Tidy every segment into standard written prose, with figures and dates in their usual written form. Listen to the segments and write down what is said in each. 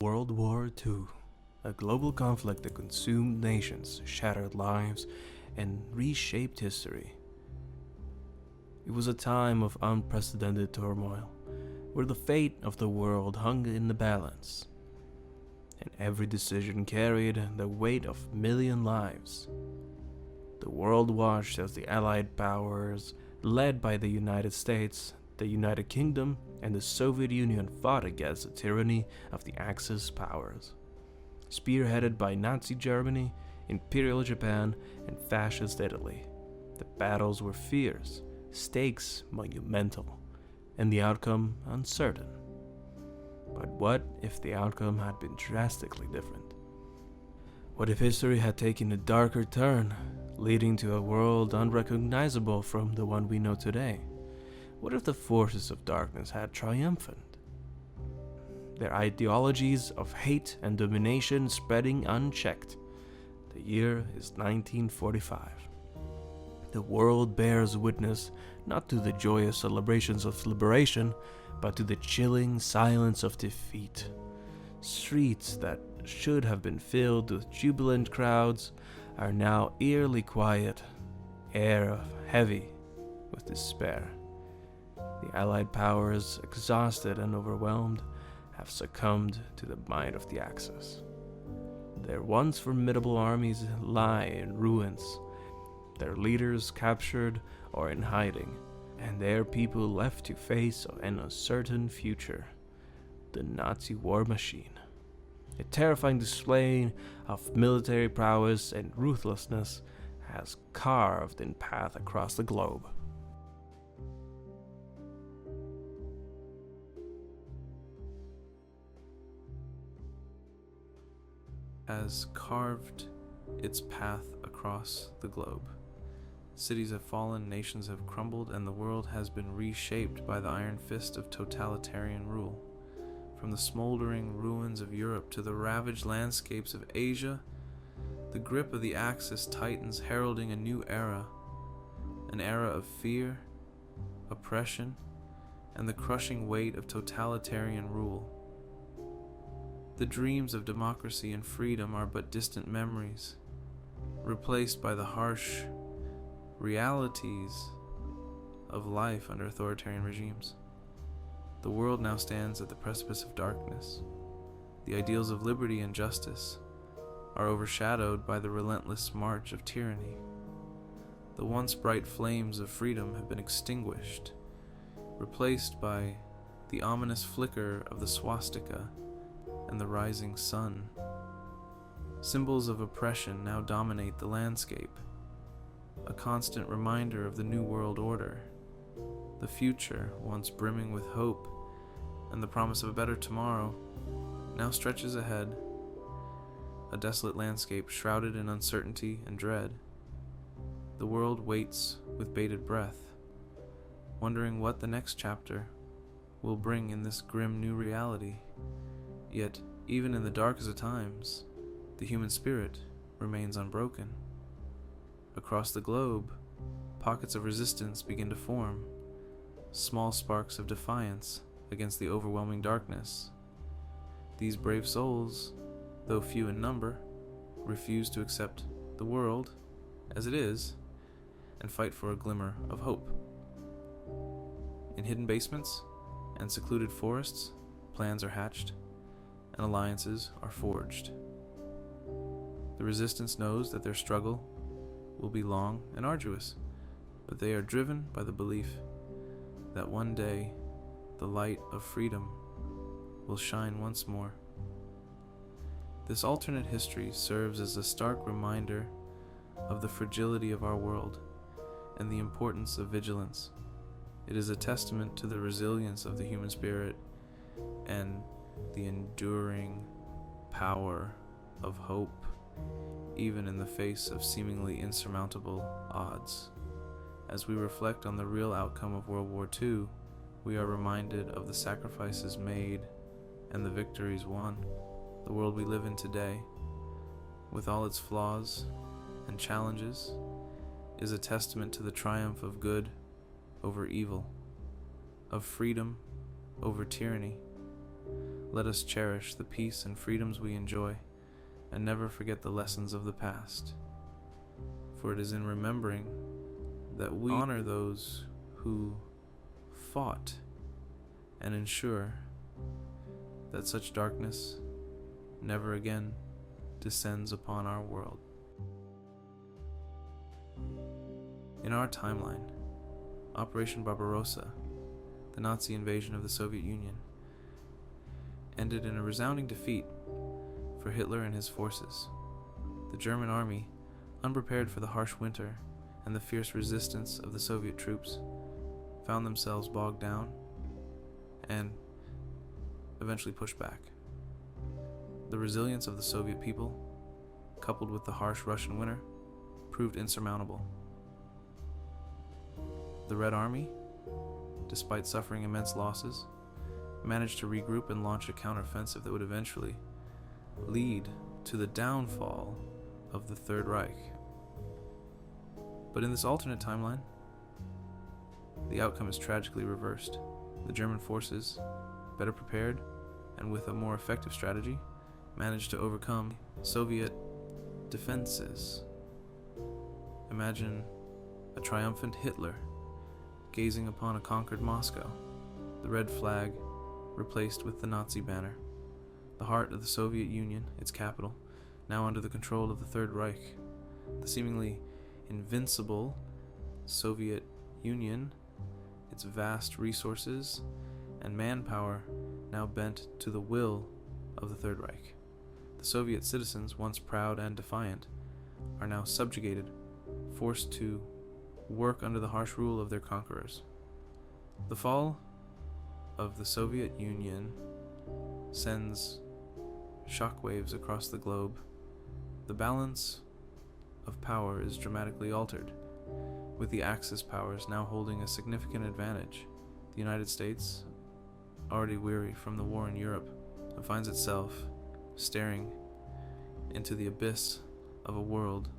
World War II, a global conflict that consumed nations, shattered lives, and reshaped history. It was a time of unprecedented turmoil, where the fate of the world hung in the balance, and every decision carried the weight of million lives. The world watched as the Allied powers, led by the United States, the United Kingdom, and the Soviet Union fought against the tyranny of the Axis powers. Spearheaded by Nazi Germany, Imperial Japan, and Fascist Italy, the battles were fierce, stakes monumental, and the outcome uncertain. But what if the outcome had been drastically different? What if history had taken a darker turn, leading to a world unrecognizable from the one we know today? What if the forces of darkness had triumphed? Their ideologies of hate and domination spreading unchecked. The year is 1945. The world bears witness not to the joyous celebrations of liberation, but to the chilling silence of defeat. Streets that should have been filled with jubilant crowds are now eerily quiet, air heavy with despair. The Allied powers, exhausted and overwhelmed, have succumbed to the might of the Axis. Their once formidable armies lie in ruins, their leaders captured or in hiding, and their people left to face an uncertain future. The Nazi war machine, a terrifying display of military prowess and ruthlessness, has carved its path across the globe. Has carved its path across the globe. Cities have fallen, nations have crumbled, and the world has been reshaped by the iron fist of totalitarian rule. From the smoldering ruins of Europe to the ravaged landscapes of Asia, the grip of the Axis tightens, heralding a new era, an era of fear, oppression, and the crushing weight of totalitarian rule. The dreams of democracy and freedom are but distant memories, replaced by the harsh realities of life under authoritarian regimes. The world now stands at the precipice of darkness. The ideals of liberty and justice are overshadowed by the relentless march of tyranny. The once bright flames of freedom have been extinguished, replaced by the ominous flicker of the swastika and the rising sun. Symbols of oppression now dominate the landscape, a constant reminder of the New World Order. The future, once brimming with hope and the promise of a better tomorrow, now stretches ahead, a desolate landscape shrouded in uncertainty and dread. The world waits with bated breath, wondering what the next chapter will bring in this grim new reality. Yet, even in the darkest of times, the human spirit remains unbroken. Across the globe, pockets of resistance begin to form, small sparks of defiance against the overwhelming darkness. These brave souls, though few in number, refuse to accept the world as it is and fight for a glimmer of hope. In hidden basements and secluded forests, plans are hatched and alliances are forged. The resistance knows that their struggle will be long and arduous, but they are driven by the belief that one day the light of freedom will shine once more. This alternate history serves as a stark reminder of the fragility of our world and the importance of vigilance. It is a testament to the resilience of the human spirit and the enduring power of hope, even in the face of seemingly insurmountable odds. As we reflect on the real outcome of World War II, we are reminded of the sacrifices made and the victories won. The world we live in today, with all its flaws and challenges, is a testament to the triumph of good over evil, of freedom over tyranny, let us cherish the peace and freedoms we enjoy, and never forget the lessons of the past. For it is in remembering that we honor those who fought and ensure that such darkness never again descends upon our world. In our timeline, Operation Barbarossa, the Nazi invasion of the Soviet Union, ended in a resounding defeat for Hitler and his forces. The German army, unprepared for the harsh winter and the fierce resistance of the Soviet troops, found themselves bogged down and eventually pushed back. The resilience of the Soviet people, coupled with the harsh Russian winter, proved insurmountable. The Red Army, despite suffering immense losses, managed to regroup and launch a counteroffensive that would eventually lead to the downfall of the Third Reich. But in this alternate timeline, the outcome is tragically reversed. The German forces, better prepared and with a more effective strategy, managed to overcome Soviet defenses. Imagine a triumphant Hitler gazing upon a conquered Moscow, the red flag replaced with the Nazi banner, the heart of the Soviet Union, its capital, now under the control of the Third Reich, the seemingly invincible Soviet Union, its vast resources and manpower now bent to the will of the Third Reich. The Soviet citizens, once proud and defiant, are now subjugated, forced to work under the harsh rule of their conquerors. The fall of the Soviet Union sends shockwaves across the globe. The balance of power is dramatically altered, with the Axis powers now holding a significant advantage. The United States, already weary from the war in Europe, finds itself staring into the abyss of a world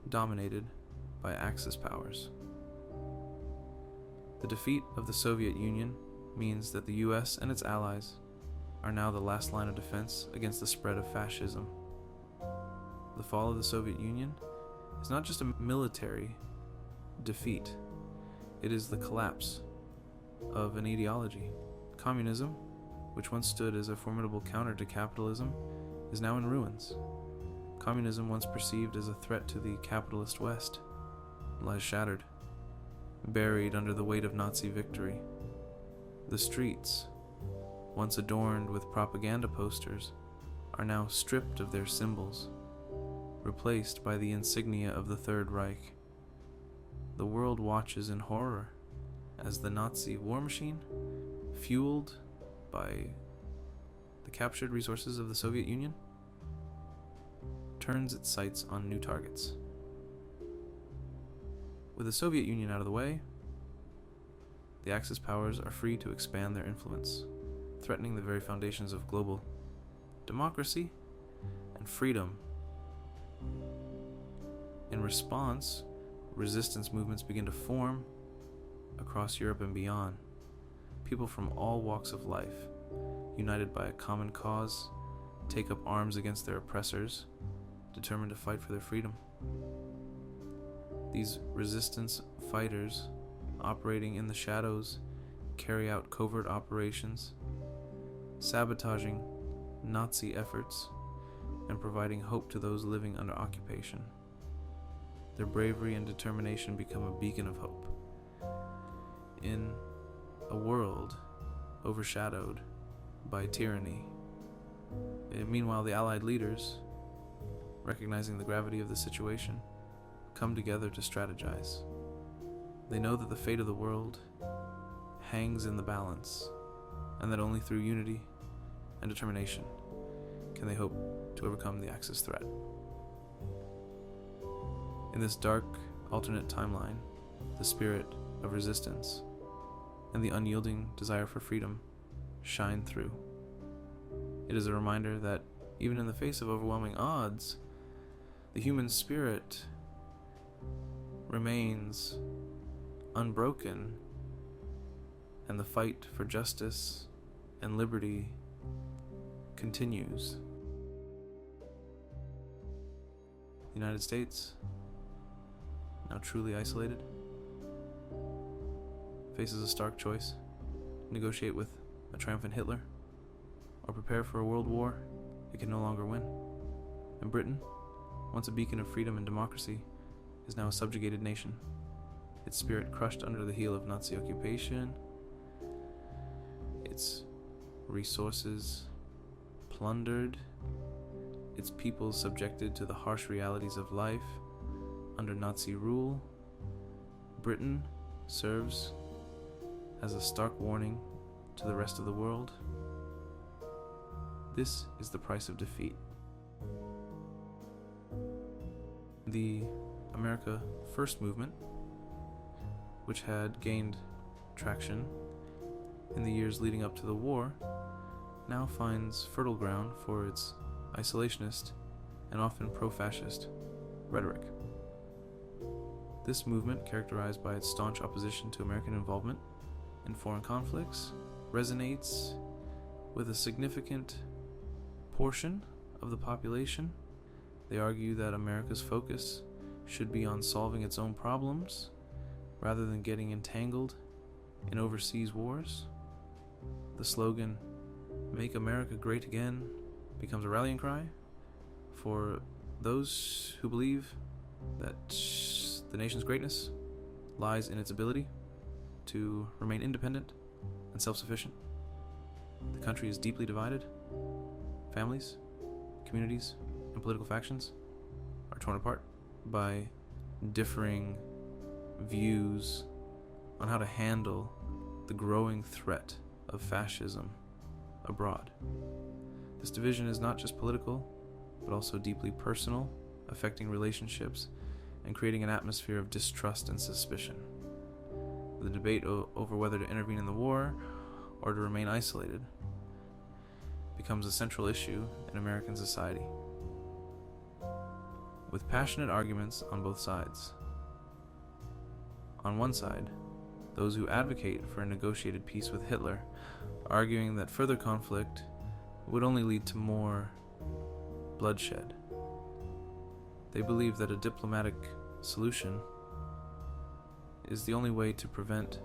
dominated by Axis powers. The defeat of the Soviet Union means that the US and its allies are now the last line of defense against the spread of fascism. The fall of the Soviet Union is not just a military defeat, it is the collapse of an ideology. Communism, which once stood as a formidable counter to capitalism, is now in ruins. Communism, once perceived as a threat to the capitalist West, lies shattered, buried under the weight of Nazi victory. The streets, once adorned with propaganda posters, are now stripped of their symbols, replaced by the insignia of the Third Reich. The world watches in horror as the Nazi war machine, fueled by the captured resources of the Soviet Union, turns its sights on new targets. With the Soviet Union out of the way, the Axis powers are free to expand their influence, threatening the very foundations of global democracy and freedom. In response, resistance movements begin to form across Europe and beyond. People from all walks of life, united by a common cause, take up arms against their oppressors, determined to fight for their freedom. These resistance fighters, operating in the shadows, carry out covert operations, sabotaging Nazi efforts and providing hope to those living under occupation. Their bravery and determination become a beacon of hope in a world overshadowed by tyranny. Meanwhile, the Allied leaders, recognizing the gravity of the situation, come together to strategize. They know that the fate of the world hangs in the balance, and that only through unity and determination can they hope to overcome the Axis threat. In this dark, alternate timeline, the spirit of resistance and the unyielding desire for freedom shine through. It is a reminder that even in the face of overwhelming odds, the human spirit remains unbroken, and the fight for justice and liberty continues. The United States, now truly isolated, faces a stark choice: negotiate with a triumphant Hitler, or prepare for a world war it can no longer win. And Britain, once a beacon of freedom and democracy, is now a subjugated nation, its spirit crushed under the heel of Nazi occupation, its resources plundered, its people subjected to the harsh realities of life under Nazi rule. Britain serves as a stark warning to the rest of the world. This is the price of defeat. The America First movement, which had gained traction in the years leading up to the war, now finds fertile ground for its isolationist and often pro-fascist rhetoric. This movement, characterized by its staunch opposition to American involvement in foreign conflicts, resonates with a significant portion of the population. They argue that America's focus should be on solving its own problems rather than getting entangled in overseas wars. The slogan, "Make America Great Again," becomes a rallying cry for those who believe that the nation's greatness lies in its ability to remain independent and self-sufficient. The country is deeply divided. Families, communities, and political factions are torn apart by differing views on how to handle the growing threat of fascism abroad. This division is not just political, but also deeply personal, affecting relationships and creating an atmosphere of distrust and suspicion. The debate over whether to intervene in the war or to remain isolated becomes a central issue in American society, with passionate arguments on both sides. On one side, those who advocate for a negotiated peace with Hitler, arguing that further conflict would only lead to more bloodshed. They believe that a diplomatic solution is the only way to prevent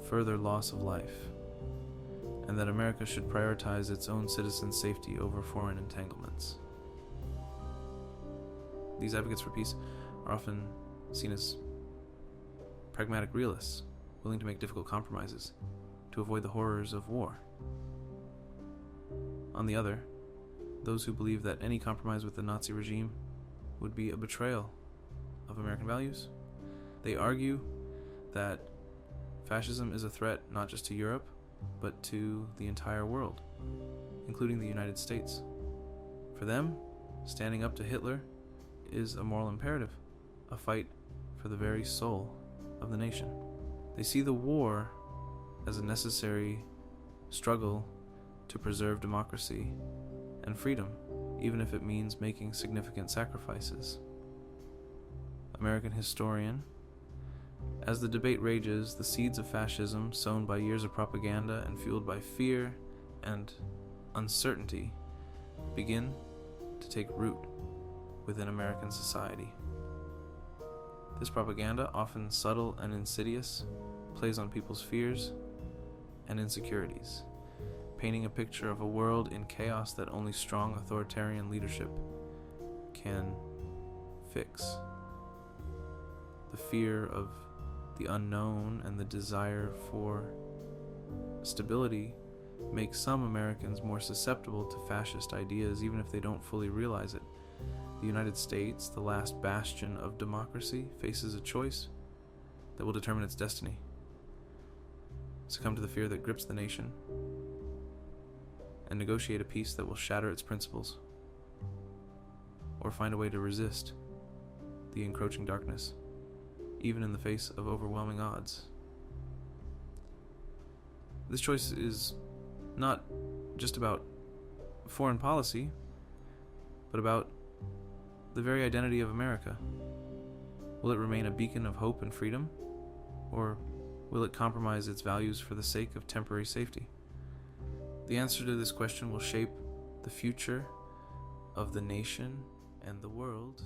further loss of life, and that America should prioritize its own citizens' safety over foreign entanglements. These advocates for peace are often seen as pragmatic realists, willing to make difficult compromises to avoid the horrors of war. On the other, those who believe that any compromise with the Nazi regime would be a betrayal of American values. They argue that fascism is a threat not just to Europe, but to the entire world, including the United States. For them, standing up to Hitler is a moral imperative, a fight for the very soul of the nation. They see the war as a necessary struggle to preserve democracy and freedom, even if it means making significant sacrifices. American historian, as the debate rages, the seeds of fascism, sown by years of propaganda and fueled by fear and uncertainty, begin to take root within American society. This propaganda, often subtle and insidious, plays on people's fears and insecurities, painting a picture of a world in chaos that only strong authoritarian leadership can fix. The fear of the unknown and the desire for stability make some Americans more susceptible to fascist ideas, even if they don't fully realize it. The United States, the last bastion of democracy, faces a choice that will determine its destiny: succumb to the fear that grips the nation and negotiate a peace that will shatter its principles, or find a way to resist the encroaching darkness, even in the face of overwhelming odds. This choice is not just about foreign policy, but about the very identity of America. Will it remain a beacon of hope and freedom, or will it compromise its values for the sake of temporary safety? The answer to this question will shape The future of the nation and the world